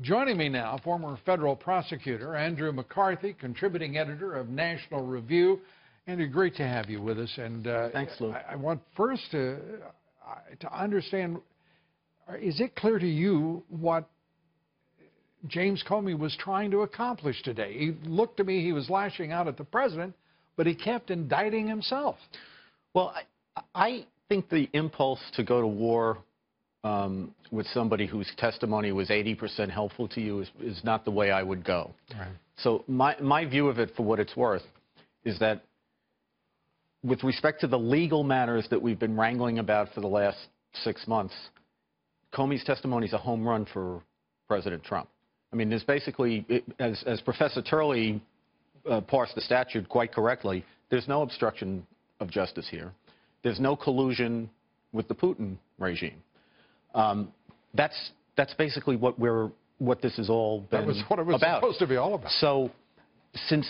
Joining me now, former federal prosecutor Andrew McCarthy, contributing editor of National Review. Andrew, great to have you with us. And thanks, Lou. I want first to understand, is it clear to you what James Comey was trying to accomplish today? He looked to me, he was lashing out at the president, but he kept indicting himself. Well, I think the impulse to go to war with somebody whose testimony was 80% helpful to you is not the way I would go. Right. So my view of it, for what it's worth, is that with respect to the legal matters that we've been wrangling about for the last 6 months, Comey's testimony is a home run for President Trump. I mean, there's basically, as Professor Turley parsed the statute quite correctly, there's no obstruction of justice here. There's no collusion with the Putin regime. That's basically what this has all been about. That was what it was supposed to be all about. So, since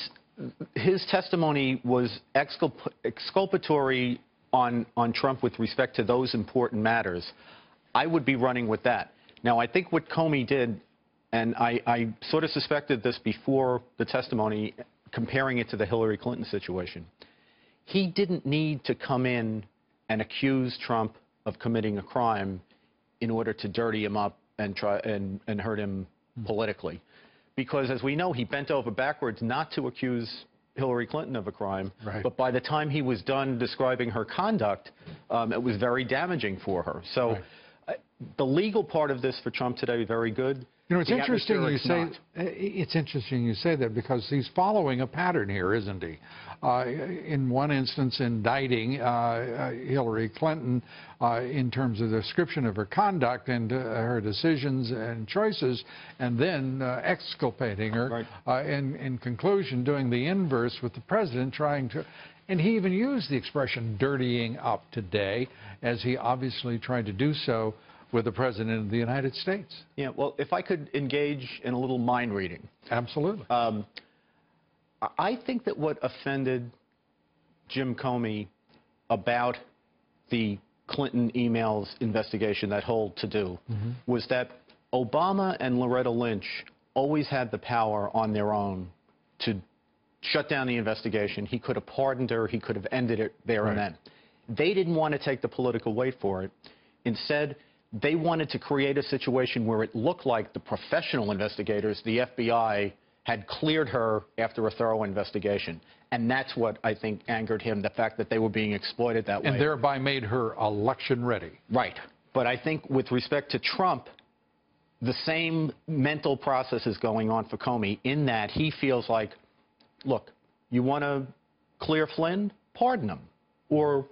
his testimony was exculpatory on Trump with respect to those important matters, I would be running with that. Now, I think what Comey did, and I sort of suspected this before the testimony, comparing it to the Hillary Clinton situation, he didn't need to come in and accuse Trump of committing a crime in order to dirty him up and try and hurt him politically. Because, as we know, he bent over backwards not to accuse Hillary Clinton of a crime, right. But by the time he was done describing her conduct, it was very damaging for her. So right. The legal part of this for Trump today is very good. You know, it's interesting you say it's interesting you say that, because he's following a pattern here, isn't he? In one instance, indicting Hillary Clinton in terms of the description of her conduct and her decisions and choices, and then exculpating her. Right. In conclusion, doing the inverse with the president, trying to. And he even used the expression "dirtying up" today, as he obviously tried to do so with the President of the United States. Yeah, well, if I could engage in a little mind reading. Absolutely. I think that what offended Jim Comey about the Clinton emails investigation, that whole to-do, was that Obama and Loretta Lynch always had the power on their own to shut down the investigation. He could have pardoned her. He could have ended it there and then. They didn't want to take the political weight for it. Instead, they wanted to create a situation where it looked like the professional investigators, the FBI, had cleared her after a thorough investigation. And that's what I think angered him, the fact that they were being exploited that way. And thereby made her election ready. Right. But I think with respect to Trump, the same mental process is going on for Comey, in that he feels like, look, you want to clear Flynn? Pardon him. Or,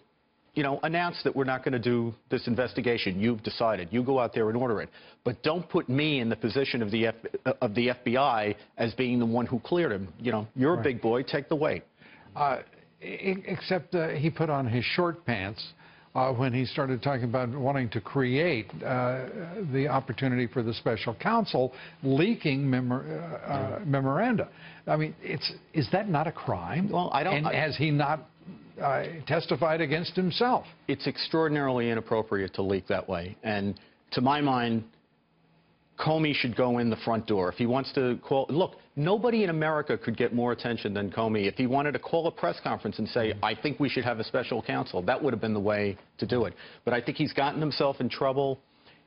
you know, announce that we're not going to do this investigation. You've decided. You go out there and order it. But don't put me in the position of the FBI as being the one who cleared him. You know, you're a big boy. Take the weight. Except he put on his short pants when he started talking about wanting to create the opportunity for the special counsel leaking memoranda. I mean, is that not a crime? Well, I don't. And has he not testified against himself? It's extraordinarily inappropriate to leak that way. And to my mind, Comey should go in the front door. If he wants to call, look, nobody in America could get more attention than Comey. If he wanted to call a press conference and say, I think we should have a special counsel, that would have been the way to do it. But I think he's gotten himself in trouble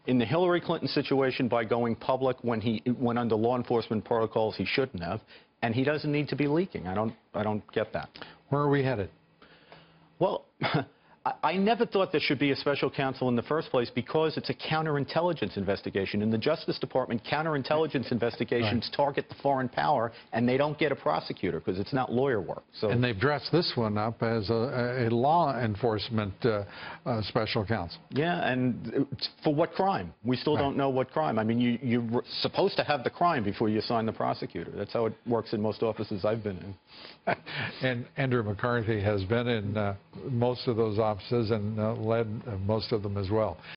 in the Hillary Clinton situation by going public when he went under law enforcement protocols he shouldn't have. And he doesn't need to be leaking. I don't get that. Where are we headed? Well, I never thought there should be a special counsel in the first place, because it's a counterintelligence investigation. In the Justice Department, counterintelligence investigations target the foreign power, and they don't get a prosecutor because it's not lawyer work. So, and they've dressed this one up as a law enforcement special counsel. Yeah, and for what crime? We still don't know what crime. I mean, you're supposed to have the crime before you assign the prosecutor. That's how it works in most offices I've been in. And Andrew McCarthy has been in most of those offices and led most of them as well.